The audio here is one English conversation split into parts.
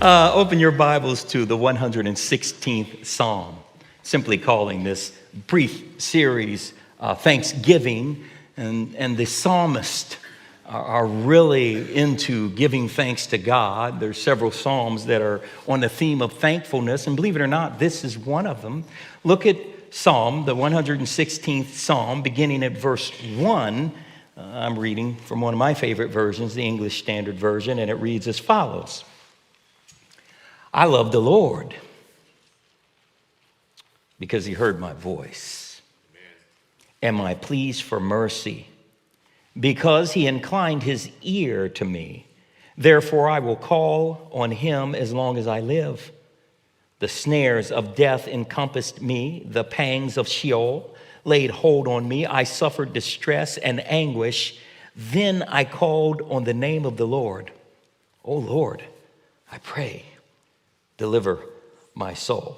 Open your Bibles to the 116th Psalm, simply calling this brief series Thanksgiving. And the psalmist are really into giving thanks to God. There's several psalms that are on the theme of thankfulness, and believe it or not, this is one of them. Look at Psalm, the 116th Psalm, beginning at verse 1. I'm reading from one of my favorite versions, the English Standard Version, and it reads as follows. I love the Lord because he heard my voice and my pleas for mercy, because he inclined his ear to me. Therefore, I will call on him as long as I live. The snares of death encompassed me. The pangs of Sheol laid hold on me. I suffered distress and anguish. Then I called on the name of the Lord. O Lord, I pray, deliver my soul.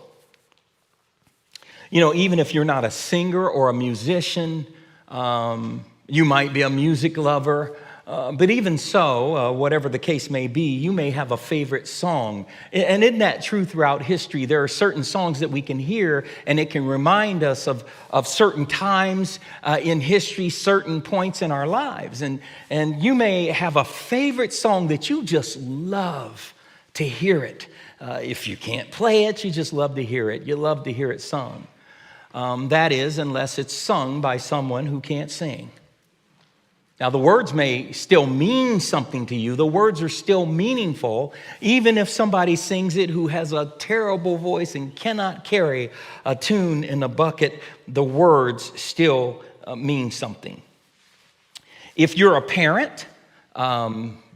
You know, even if you're not a singer or a musician, you might be a music lover, but even so, whatever the case may be, you may have a favorite song. And isn't that true throughout history? There are certain songs that we can hear, and it can remind us of certain times in history, certain points in our lives. And you may have a favorite song that you just love to hear it. If you can't play it, you just love to hear it. You love to hear it sung. That is, unless it's sung by someone who can't sing. Now, the words may still mean something to you. The words are still meaningful, even if somebody sings it who has a terrible voice and cannot carry a tune in a bucket. The words still mean something. If you're a parent,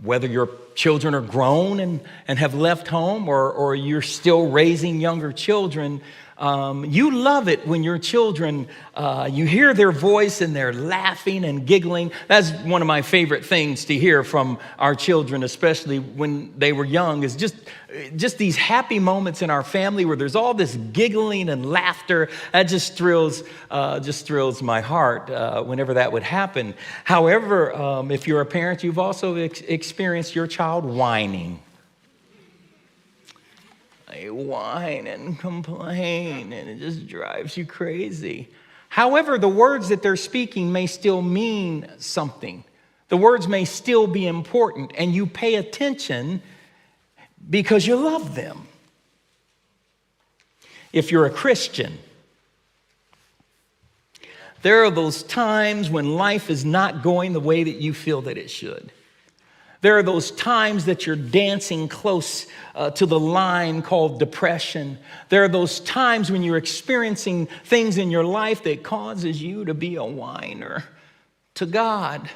whether your children are grown and have left home, or you're still raising younger children, you love it when your children, you hear their voice and they're laughing and giggling. That's one of my favorite things to hear from our children, especially when they were young, is just these happy moments in our family where there's all this giggling and laughter. That just thrills my heart whenever that would happen. However, if you're a parent, you've also experienced your child whining. They whine and complain, and it just drives you crazy. However, the words that they're speaking may still mean something. The words may still be important, and you pay attention because you love them. If you're a Christian, there are those times when life is not going the way that you feel that it should. There are those times that you're dancing close to the line called depression. There are those times when you're experiencing things in your life that causes you to be a whiner to God.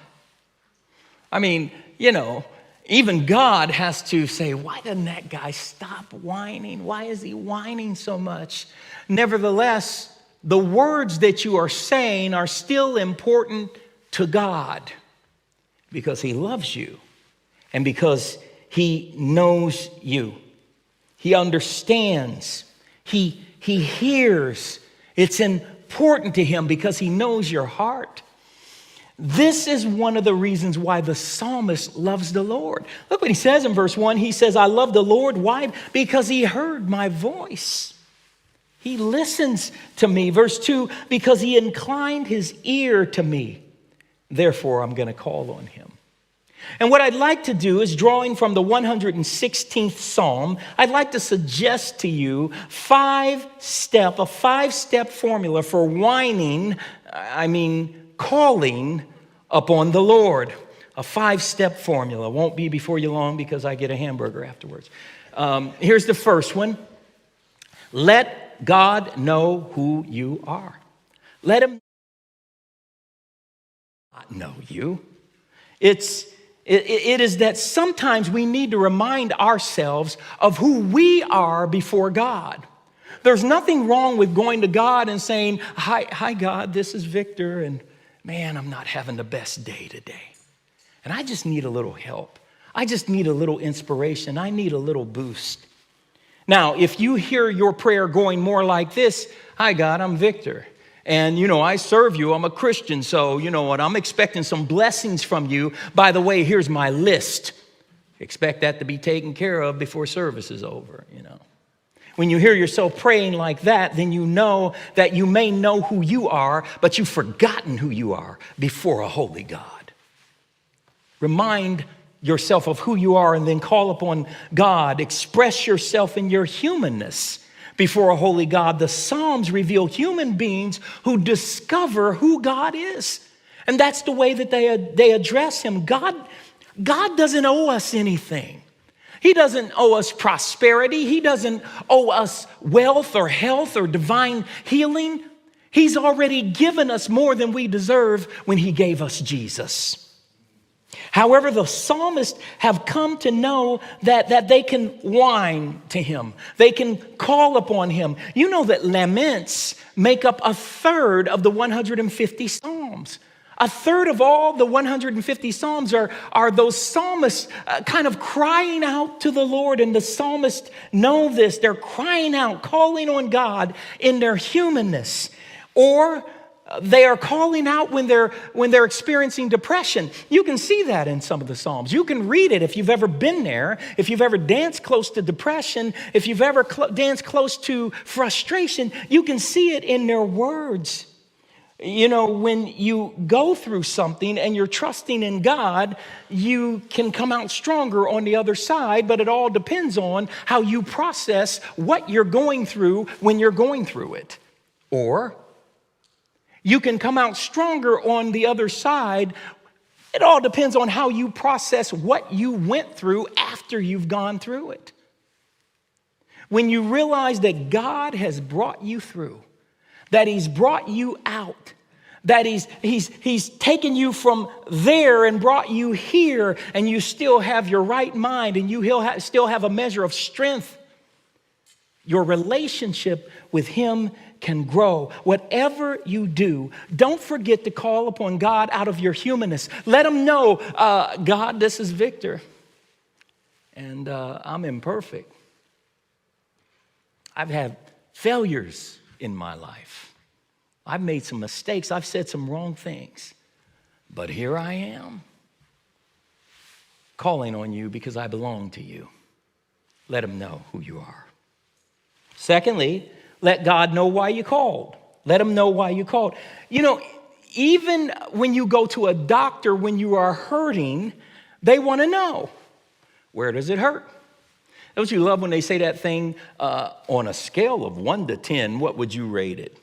I mean, you know, even God has to say, why doesn't that guy stop whining? Why is he whining so much? Nevertheless, the words that you are saying are still important to God because he loves you. And because he knows you, he understands, he hears. It's important to him because he knows your heart. This is one of the reasons why the psalmist loves the Lord. Look what he says in verse 1. He says, I love the Lord. Why? Because he heard my voice. He listens to me. Verse 2, because he inclined his ear to me. Therefore, I'm going to call on him. And what I'd like to do is, drawing from the 116th Psalm, I'd like to suggest to you a five-step formula for calling upon the Lord. A five-step formula. Won't be before you long because I get a hamburger afterwards. Here's the first one. Let God know who you are. Let him not know you. It is that sometimes we need to remind ourselves of who we are before God. There's nothing wrong with going to God and saying, hi God, this is Victor, and man, I'm not having the best day today. And I just need a little help. I just need a little inspiration. I need a little boost. Now, if you hear your prayer going more like this, hi God, I'm Victor. And, I serve you. I'm a Christian. So, you know what? I'm expecting some blessings from you. By the way, here's my list. Expect that to be taken care of before service is over, When you hear yourself praying like that, then you know that you may know who you are, but you've forgotten who you are before a holy God. Remind yourself of who you are and then call upon God. Express yourself in your humanness before a holy God. The Psalms reveal human beings who discover who God is. And that's the way that they address him. God doesn't owe us anything. He doesn't owe us prosperity. He doesn't owe us wealth or health or divine healing. He's already given us more than we deserve when he gave us Jesus. However, the psalmists have come to know that they can whine to him. They can call upon him. You know that laments make up a third of the 150 psalms. A third of all the 150 psalms are those psalmists kind of crying out to the Lord. And the psalmists know this. They're crying out, calling on God in their humanness. Or they are calling out when they're experiencing depression. You can see that in some of the Psalms. You can read it if you've ever been there, if you've ever danced close to depression, if you've ever danced close to frustration. You can see it in their words. When you go through something and you're trusting in God, you can come out stronger on the other side, but it all depends on how you process what you're going through when you're going through it. Or you can come out stronger on the other side. It all depends on how you process what you went through after you've gone through it. When you realize that God has brought you through, that he's brought you out, that he's taken you from there and brought you here, and you still have your right mind and you still have a measure of strength, your relationship with him can grow. Whatever you do, don't forget to call upon God out of your humanness. Let him know, God, this is Victor, and I'm imperfect. I've had failures in my life. I've made some mistakes. I've said some wrong things. But here I am, calling on you because I belong to you. Let him know who you are. Secondly, let God know why you called. Let him know why you called. Even when you go to a doctor when you are hurting, they want to know, where does it hurt? Don't you love when they say that thing, on a scale of 1 to 10, what would you rate it?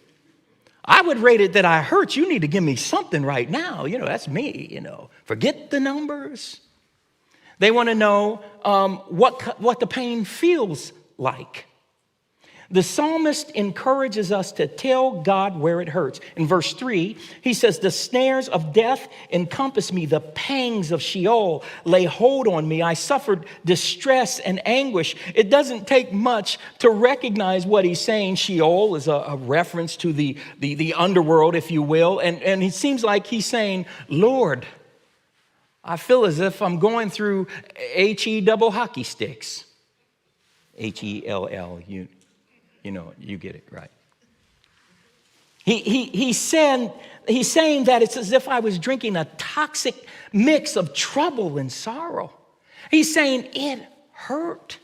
I would rate it that I hurt. You need to give me something right now. That's me, Forget the numbers. They want to know what the pain feels like. The psalmist encourages us to tell God where it hurts. In verse 3, he says, the snares of death encompass me. The pangs of Sheol lay hold on me. I suffered distress and anguish. It doesn't take much to recognize what he's saying. Sheol is a reference to the underworld, if you will. And it seems like he's saying, Lord, I feel as if I'm going through H-E double hockey sticks. H-E-L-L, you get it, right? He's saying that it's as if I was drinking a toxic mix of trouble and sorrow. He's saying it hurt.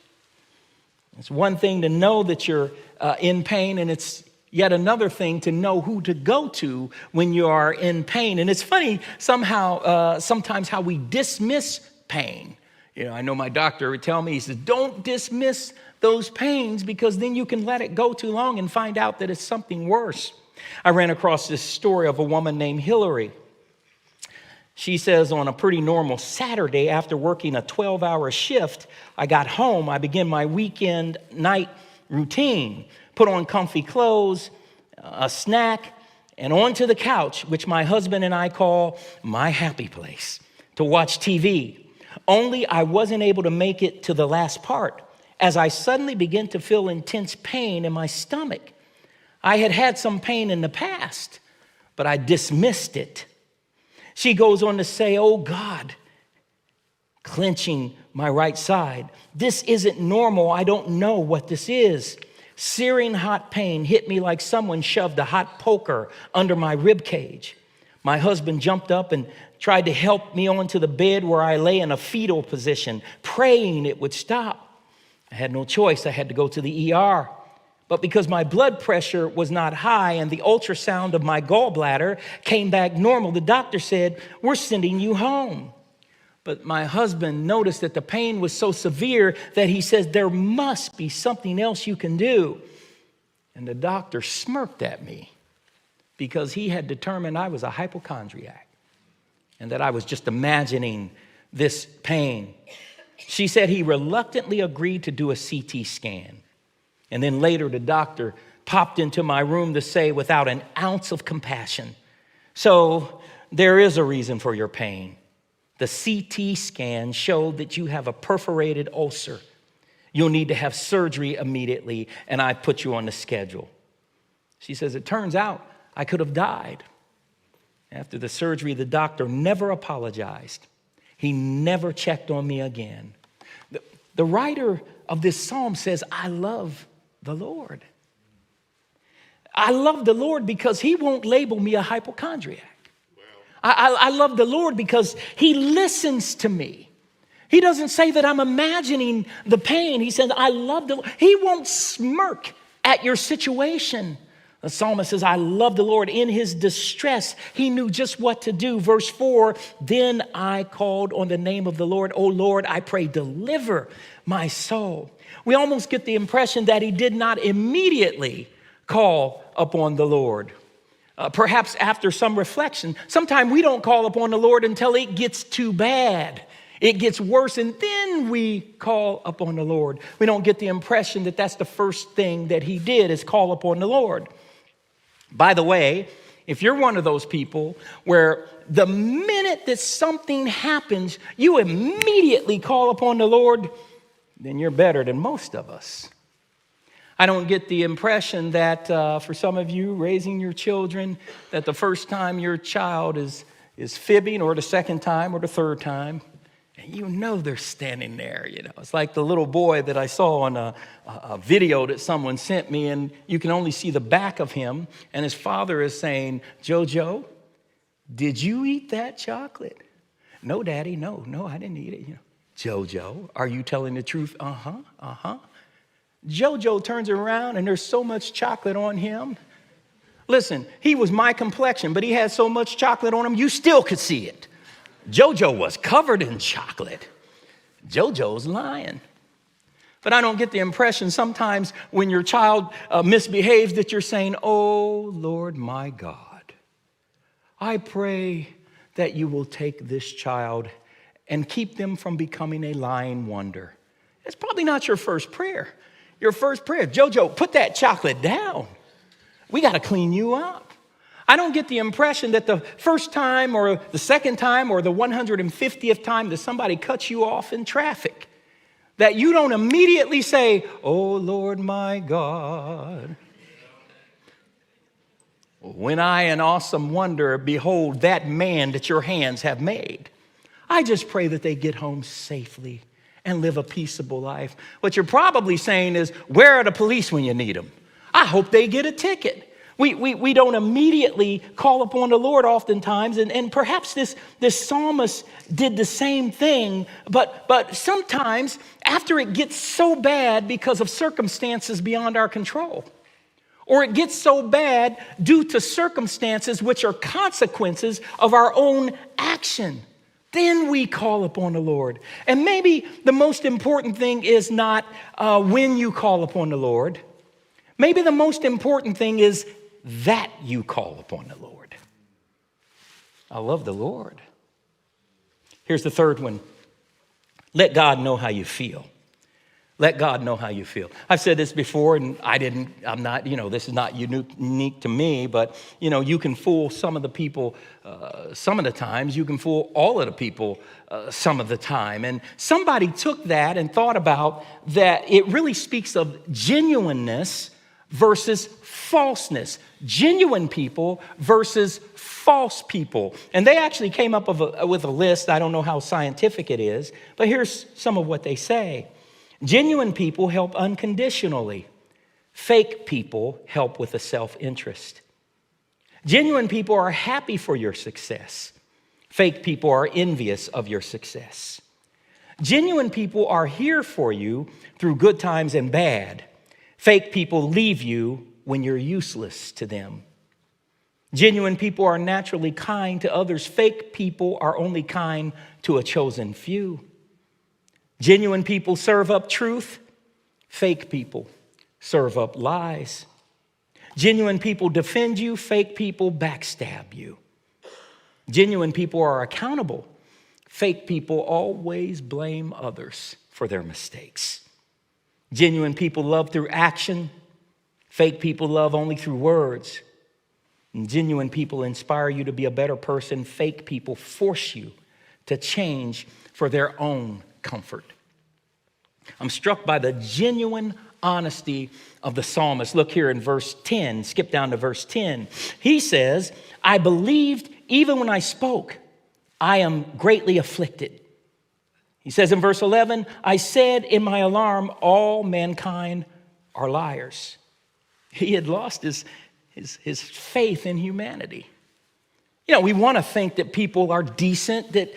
It's one thing to know that you're in pain, and it's yet another thing to know who to go to when you are in pain. And it's funny sometimes how we dismiss pain. I know my doctor would tell me, he says, don't dismiss those pains, because then you can let it go too long and find out that it's something worse. I ran across this story of a woman named Hillary. She says, on a pretty normal Saturday, after working a 12-hour shift, I got home. I began my weekend night routine, put on comfy clothes, a snack, and onto the couch, which my husband and I call my happy place, to watch TV. Only I wasn't able to make it to the last part, as I suddenly began to feel intense pain in my stomach. I had had some pain in the past, but I dismissed it. She goes on to say, oh God, clenching my right side, this isn't normal. I don't know what this is. Searing hot pain hit me like someone shoved a hot poker under my rib cage. My husband jumped up and tried to help me onto the bed where I lay in a fetal position, praying it would stop. I had no choice. I had to go to the ER. But because my blood pressure was not high and the ultrasound of my gallbladder came back normal, the doctor said, "We're sending you home." But my husband noticed that the pain was so severe that he says, "There must be something else you can do." And the doctor smirked at me because he had determined I was a hypochondriac and that I was just imagining this pain. She said he reluctantly agreed to do a CT scan. And then later the doctor popped into my room to say, without an ounce of compassion, "So there is a reason for your pain. The CT scan showed that you have a perforated ulcer. You'll need to have surgery immediately, and I put you on the schedule." She says, "It turns out I could have died." After the surgery, the doctor never apologized. He never checked on me again. The writer of this psalm says, "I love the Lord." I love the Lord because he won't label me a hypochondriac. I love the Lord because he listens to me. He doesn't say that I'm imagining the pain. He says, "I love the Lord." He won't smirk at your situation. The psalmist says, "I love the Lord." In his distress, he knew just what to do. Verse 4, "Then I called on the name of the Lord. O Lord, I pray, deliver my soul." We almost get the impression that he did not immediately call upon the Lord. Perhaps after some reflection. Sometimes we don't call upon the Lord until it gets too bad. It gets worse, and then we call upon the Lord. We don't get the impression that that's the first thing that he did, is call upon the Lord. By the way, if you're one of those people where the minute that something happens, you immediately call upon the Lord, then you're better than most of us. I don't get the impression that for some of you raising your children, that the first time your child is fibbing, or the second time, or the third time, and you know they're standing there. You know, it's like the little boy that I saw on a video that someone sent me, and you can only see the back of him, and his father is saying, "Jojo, did you eat that chocolate?" "No, Daddy, no, I didn't eat it." You know, "Jojo, are you telling the truth?" Uh-huh. Jojo turns around and there's so much chocolate on him. Listen, he was my complexion, but he had so much chocolate on him, you still could see it. Jojo was covered in chocolate. Jojo's lying. But I don't get the impression sometimes when your child misbehaves that you're saying, "Oh, Lord, my God, I pray that you will take this child and keep them from becoming a lying wonder." It's probably not your first prayer. Your first prayer, "Jojo, put that chocolate down. We got to clean you up." I don't get the impression that the first time or the second time or the 150th time that somebody cuts you off in traffic, that you don't immediately say, "Oh, Lord, my God, when I in awesome wonder behold that man that your hands have made." I just pray that they get home safely and live a peaceable life. What you're probably saying is, "Where are the police when you need them? I hope they get a ticket." We don't immediately call upon the Lord oftentimes, and perhaps this psalmist did the same thing, but sometimes after it gets so bad because of circumstances beyond our control, or it gets so bad due to circumstances which are consequences of our own action, then we call upon the Lord. And maybe the most important thing is not when you call upon the Lord. Maybe the most important thing is that you call upon the Lord. I love the Lord. Here's the third one. Let God know how you feel. Let God know how you feel. I've said this before, and I'm not, this is not unique to me, but, you can fool some of the people some of the times. You can fool all of the people some of the time. And somebody took that and thought about that it really speaks of genuineness versus falseness. Genuine people versus false people. And they actually came up with a list. I don't know how scientific it is, but here's some of what they say. Genuine people help unconditionally. Fake people help with a self-interest. Genuine people are happy for your success. Fake people are envious of your success. Genuine people are here for you through good times and bad. Fake people leave you when you're useless to them. Genuine people are naturally kind to others. Fake people are only kind to a chosen few. Genuine people serve up truth. Fake people serve up lies. Genuine people defend you. Fake people backstab you. Genuine people are accountable. Fake people always blame others for their mistakes. Genuine people love through action. Fake people love only through words. And genuine people inspire you to be a better person. Fake people force you to change for their own comfort. I'm struck by the genuine honesty of the psalmist. Look here in verse 10, skip down to verse 10. He says, I believed even when I spoke, I am greatly afflicted. He says in verse 11, I said in my alarm, all mankind are liars. He had lost his faith in humanity. You know, we want to think that people are decent, that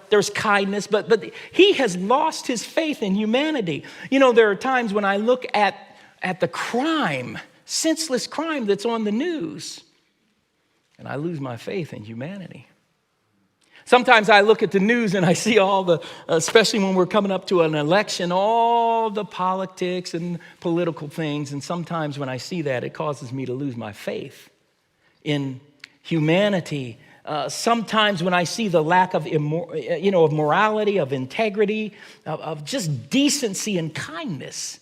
there's kindness, but he has lost his faith in humanity. You know, there are times when I look at the crime, senseless crime that's on the news, and I lose my faith in humanity. Sometimes I look at the news and I see all the, especially when we're coming up to an election, all the politics and political things. And sometimes when I see that, it causes me to lose my faith in humanity. Sometimes when I see the lack of morality, of integrity, of just decency and kindness,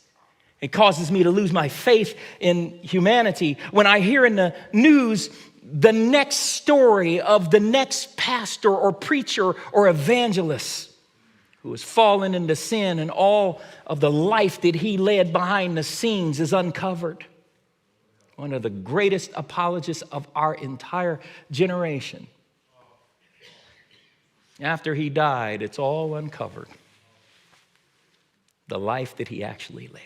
it causes me to lose my faith in humanity. When I hear in the news the next story of the next pastor or preacher or evangelist who has fallen into sin and all of the life that he led behind the scenes is uncovered. One of the greatest apologists of our entire generation. After he died, it's all uncovered. The life that he actually led.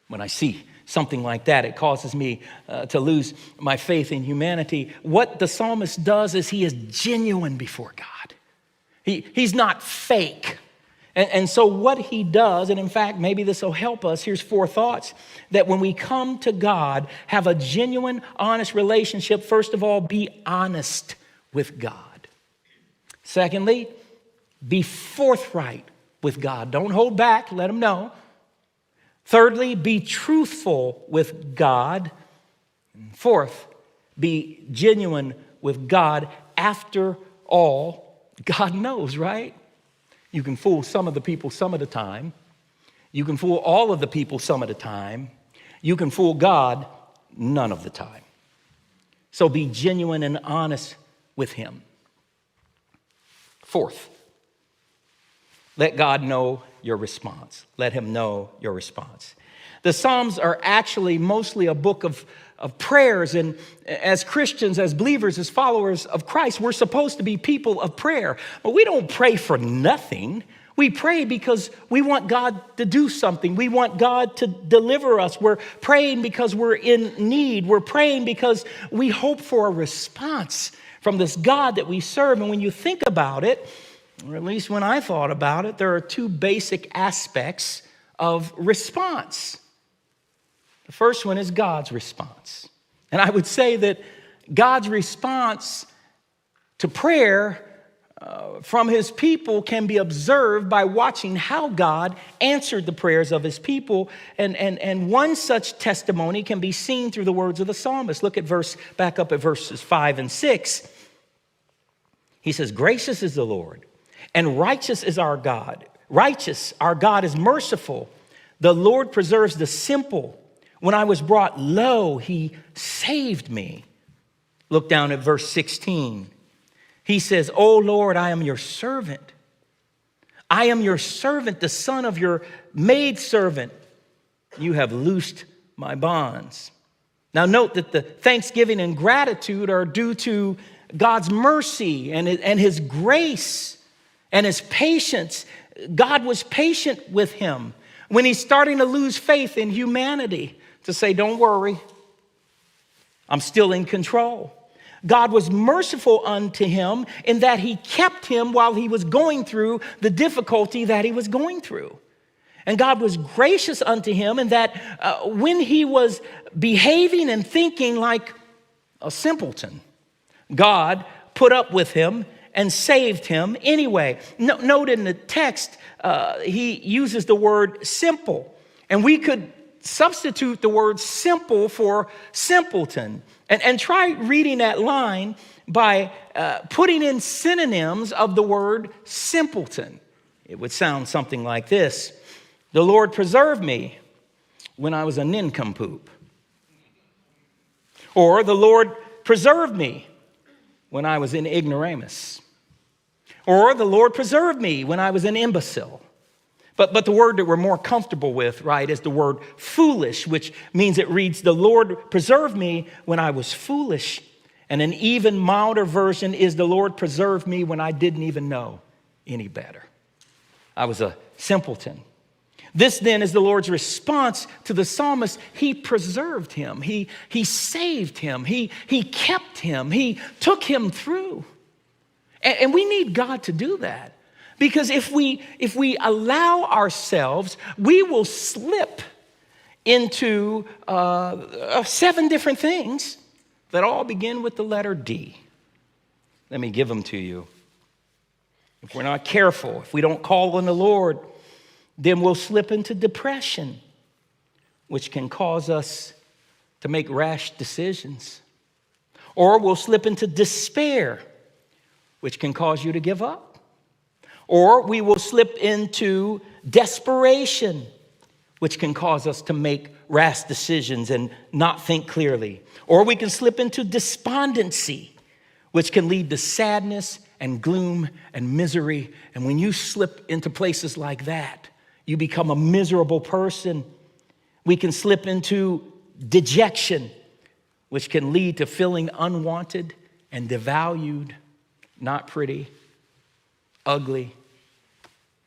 When I see something like that, it causes me to lose my faith in humanity. What the psalmist does is he is genuine before God. He's not fake. And so what he does, and in fact, maybe this will help us, here's 4 thoughts, that when we come to God, have a genuine, honest relationship. First of all, be honest with God. Secondly, be forthright with God. Don't hold back, let him know. Thirdly, be truthful with God. And fourth, be genuine with God. After all, God knows, right? You can fool some of the people some of the time. You can fool all of the people some of the time. You can fool God none of the time. So be genuine and honest with him. Fourth, let God know your response. Let him know your response. The Psalms are actually mostly a book of prayers. And as Christians, as believers, as followers of Christ, we're supposed to be people of prayer. But we don't pray for nothing. We pray because we want God to do something. We want God to deliver us. We're praying because we're in need. We're praying because we hope for a response from this God that we serve. And when you think about it, or at least when I thought about it, there are 2 basic aspects of response. The first one is God's response. And I would say that God's response to prayer from his people can be observed by watching how God answered the prayers of his people. And one such testimony can be seen through the words of the psalmist. Look at back up at verses 5 and 6. He says, gracious is the Lord, and righteous is our God. Righteous, our God is merciful. The Lord preserves the simple. When I was brought low, he saved me. Look down at verse 16. He says, O Lord, I am your servant. I am your servant, the son of your maidservant. You have loosed my bonds. Now note that the thanksgiving and gratitude are due to God's mercy and his grace and his patience. God was patient with him when he's starting to lose faith in humanity, to say, don't worry, I'm still in control. God was merciful unto him in that he kept him while he was going through the difficulty that he was going through. And God was gracious unto him in that when he was behaving and thinking like a simpleton, God put up with him and saved him anyway. Note in the text, he uses the word simple. And we could substitute the word simple for simpleton. And try reading that line by putting in synonyms of the word simpleton. It would sound something like this. The Lord preserved me when I was a nincompoop. Or the Lord preserved me when I was an ignoramus. Or the Lord preserved me when I was an imbecile. But the word that we're more comfortable with, right, is the word foolish, which means it reads, the Lord preserved me when I was foolish. And an even milder version is the Lord preserved me when I didn't even know any better. I was a simpleton. This then is the Lord's response to the psalmist. He preserved him. He saved him. He kept him. He took him through. And we need God to do that. Because if we allow ourselves, we will slip into 7 different things that all begin with the letter D. Let me give them to you. If we're not careful, if we don't call on the Lord, then we'll slip into depression, which can cause us to make rash decisions. Or we'll slip into despair, which can cause you to give up. Or we will slip into desperation, which can cause us to make rash decisions and not think clearly. Or we can slip into despondency, which can lead to sadness and gloom and misery. And when you slip into places like that, you become a miserable person. We can slip into dejection, which can lead to feeling unwanted and devalued, not pretty, ugly.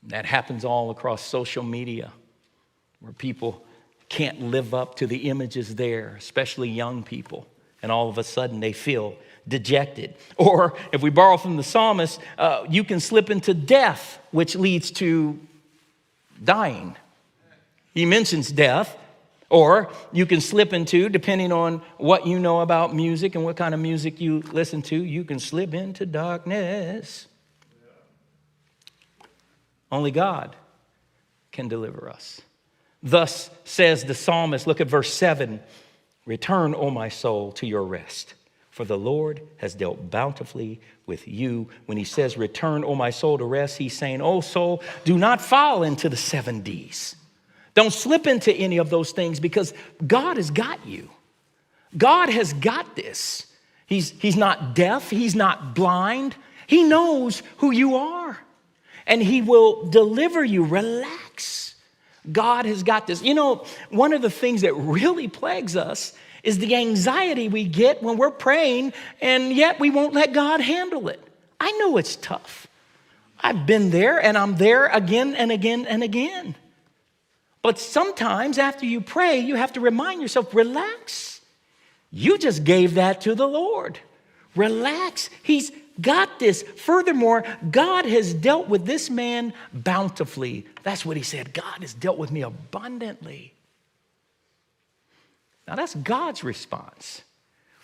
That happens all across social media, where people can't live up to the images there, especially young people. And all of a sudden they feel dejected. Or if we borrow from the psalmist, you can slip into death, which leads to dying. He mentions death. Or you can slip into, depending on what you know about music and what kind of music you listen to, you can slip into darkness. Only God can deliver us. Thus says the psalmist, look at verse 7, return, O my soul, to your rest, for the Lord has dealt bountifully with you. When he says, return, O my soul, to rest, he's saying, oh soul, do not fall into the 7 Ds. Don't slip into any of those things because God has got you. God has got this. He's not deaf. He's not blind. He knows who you are. And he will deliver you. Relax. God has got this. You know, one of the things that really plagues us is the anxiety we get when we're praying, and yet we won't let God handle it. I know it's tough. I've been there, and I'm there again and again and again. But sometimes after you pray, you have to remind yourself, relax. You just gave that to the Lord. Relax. He's got this. Furthermore, God has dealt with this man bountifully. That's what he said. God has dealt with me abundantly. Now that's God's response.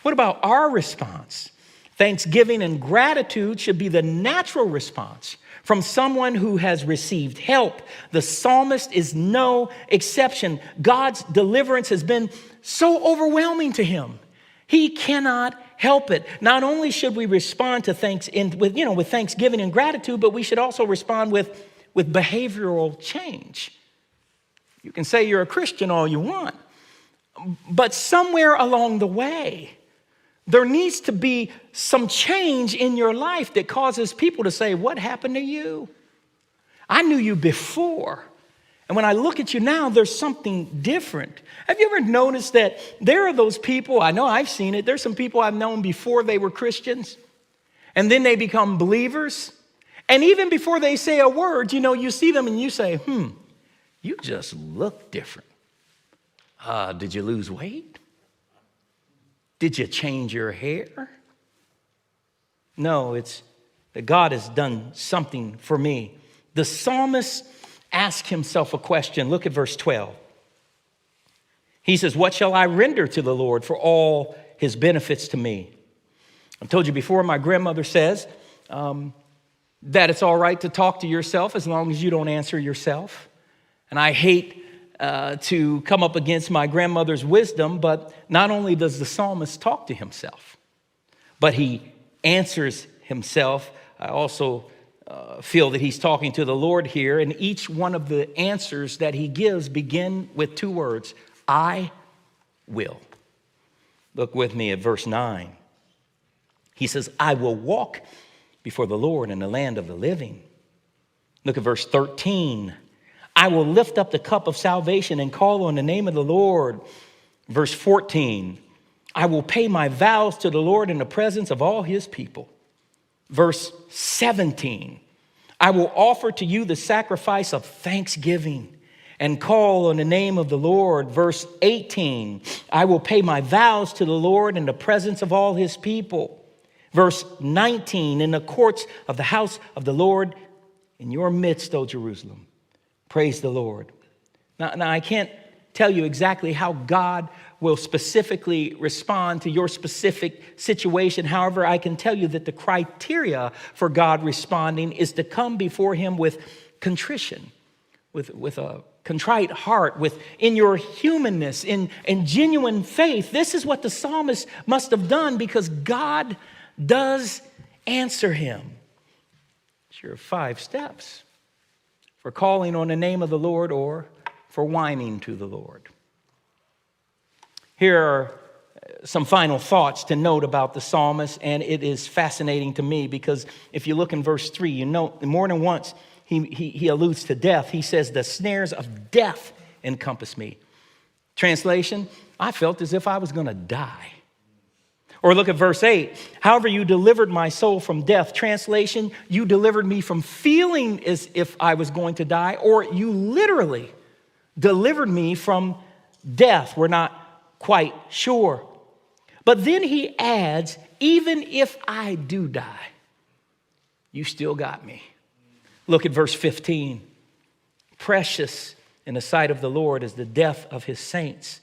What about our response? Thanksgiving and gratitude should be the natural response from someone who has received help. The psalmist is no exception. God's deliverance has been so overwhelming to him. He cannot help it. Not only should we respond to with thanksgiving and gratitude, but we should also respond with behavioral change. You can say you're a Christian all you want, but somewhere along the way, there needs to be some change in your life that causes people to say, what happened to you? I knew you before. And when I look at you now, there's something different. Have you ever noticed that there are those people, I know I've seen it, there's some people I've known before they were Christians, and then they become believers. And even before they say a word, you see them and you say, you just look different. Did you lose weight? Did you change your hair? No, it's that God has done something for me. The psalmist asked himself a question. Look at verse 12. He says, what shall I render to the Lord for all his benefits to me? I told you before, my grandmother says that it's all right to talk to yourself as long as you don't answer yourself. And I hate to come up against my grandmother's wisdom, but not only does the psalmist talk to himself, but he answers himself. I also feel that he's talking to the Lord here, and each one of the answers that he gives begin with two words: I will. Look with me at verse 9. He says, I will walk before the Lord in the land of the living. Look at verse 13. I will lift up the cup of salvation and call on the name of the Lord. Verse 14. I will pay my vows to the Lord in the presence of all his people. Verse 17. I will offer to you the sacrifice of thanksgiving and call on the name of the Lord. Verse 18, I will pay my vows to the Lord in the presence of all his people. Verse 19, in the courts of the house of the Lord, in your midst, O Jerusalem, praise the Lord. Now I can't tell you exactly how God will specifically respond to your specific situation. However, I can tell you that the criteria for God responding is to come before him with contrition, with a contrite heart, in your humanness, in genuine faith. This is what the psalmist must have done, because God does answer him. It's your 5 steps for calling on the name of the Lord or for whining to the Lord. Here are some final thoughts to note about the psalmist, and it is fascinating to me because if you look in verse 3, you know more than once he alludes to death. He says, the snares of death encompass me. Translation, I felt as if I was going to die. Or look at verse 8. However, you delivered my soul from death. Translation, you delivered me from feeling as if I was going to die, or you literally delivered me from death. We're not quite sure. But then he adds, even if I do die, you still got me. Look at verse 15. Precious in the sight of the Lord is the death of his saints.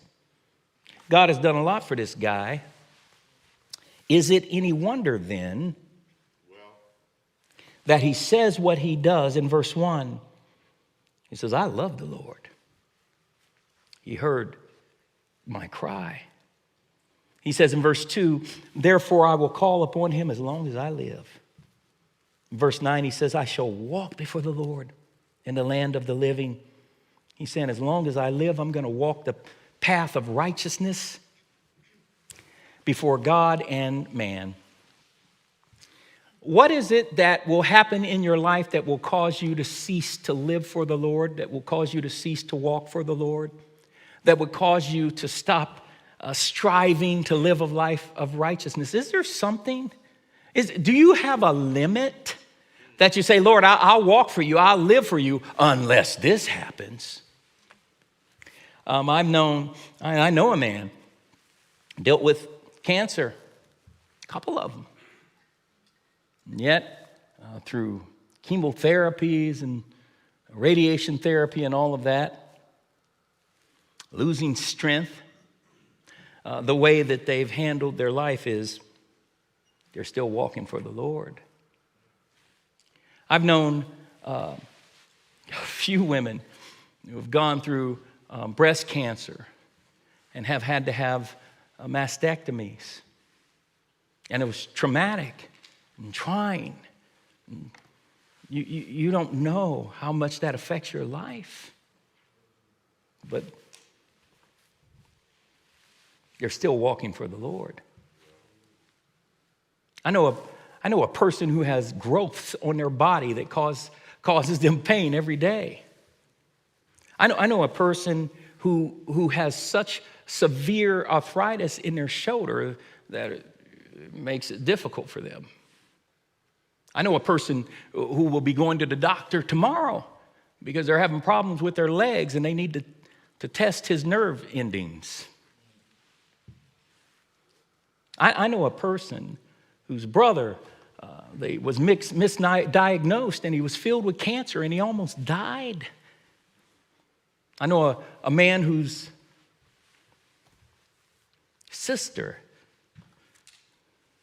God has done a lot for this guy. Is it any wonder then that he says what he does in verse 1? He says, I love the Lord. He heard my cry. He says in verse 2, therefore I will call upon him as long as I live. In verse 9, he says, I shall walk before the Lord in the land of the living. He's saying, as long as I live, I'm going to walk the path of righteousness before God and man. What is it that will happen in your life that will cause you to cease to live for the Lord, that will cause you to cease to walk for the Lord, that would cause you to stop striving to live a life of righteousness? Is there something? Do you have a limit that you say, Lord, I'll walk for you, I'll live for you, unless this happens? I know a man dealt with cancer, a couple of them. And yet, through chemotherapies and radiation therapy and all of that, losing strength, the way that they've handled their life is they're still walking for the Lord. I've known a few women who have gone through breast cancer and have had to have mastectomies. And it was traumatic and trying. You don't know how much that affects your life. But you're still walking for the Lord. I know a person who has growths on their body that causes them pain every day. I know a person who has such severe arthritis in their shoulder that it makes it difficult for them. I know a person who will be going to the doctor tomorrow because they're having problems with their legs and they need to test his nerve endings. I know a person whose brother He was misdiagnosed, and he was filled with cancer, and he almost died. I know a man whose sister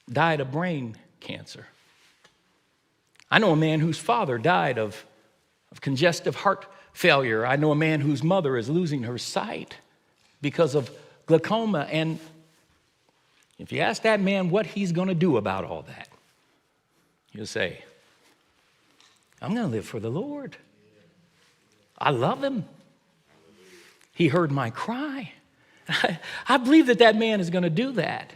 died of brain cancer. I know a man whose father died of congestive heart failure. I know a man whose mother is losing her sight because of glaucoma. And if you ask that man what he's going to do about all that, he'll say, I'm going to live for the Lord. I love him. He heard my cry. I believe that man is going to do that,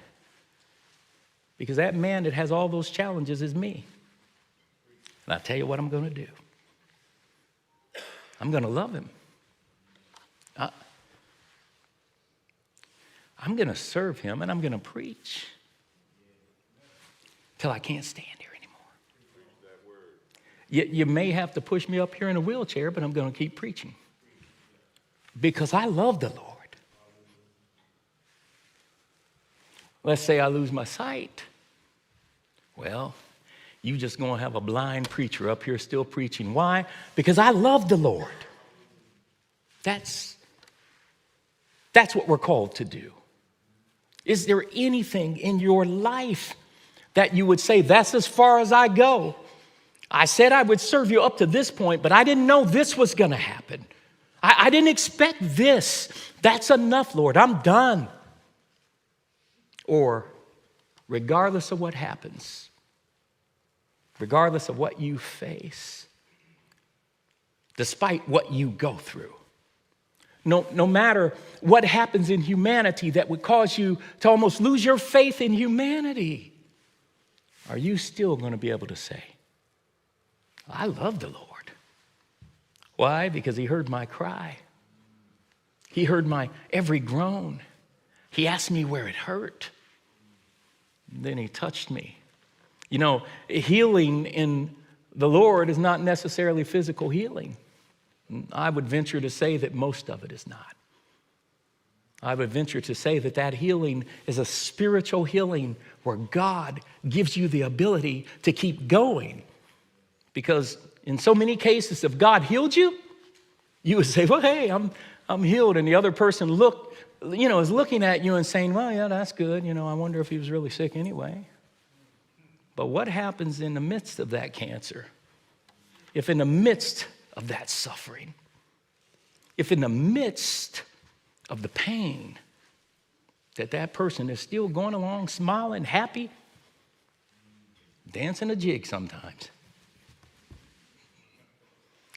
because that man that has all those challenges is me. And I'll tell you what I'm going to do. I'm going to love him. I'm going to serve him, and I'm going to preach till I can't stand here anymore. You may have to push me up here in a wheelchair, but I'm going to keep preaching because I love the Lord. Let's say I lose my sight. Well, you just going to have a blind preacher up here still preaching. Why? Because I love the Lord. That's what we're called to do. Is there anything in your life that you would say, that's as far as I go? I said I would serve you up to this point, but I didn't know this was going to happen. I didn't expect this. That's enough, Lord. I'm done. Or regardless of what happens, regardless of what you face, despite what you go through, no matter what happens in humanity that would cause you to almost lose your faith in humanity, are you still going to be able to say, I love the Lord? Why? Because he heard my cry. He heard my every groan. He asked me where it hurt. Then he touched me. You know, healing in the Lord is not necessarily physical healing. I would venture to say that most of it is not. I would venture to say that healing is a spiritual healing where God gives you the ability to keep going. Because in so many cases, if God healed you, you would say, well, hey, I'm healed. And the other person is looking at you and saying, well, yeah, that's good. I wonder if he was really sick anyway. But what happens in the midst of that cancer? If in the midst of that suffering, if in the midst of the pain, that person is still going along, smiling, happy, dancing a jig sometimes.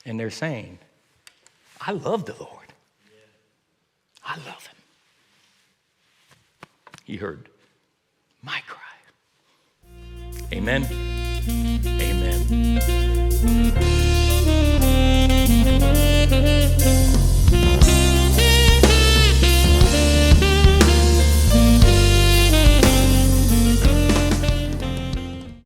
And they're saying, I love the Lord. I love him. He heard my cry. Amen. Amen.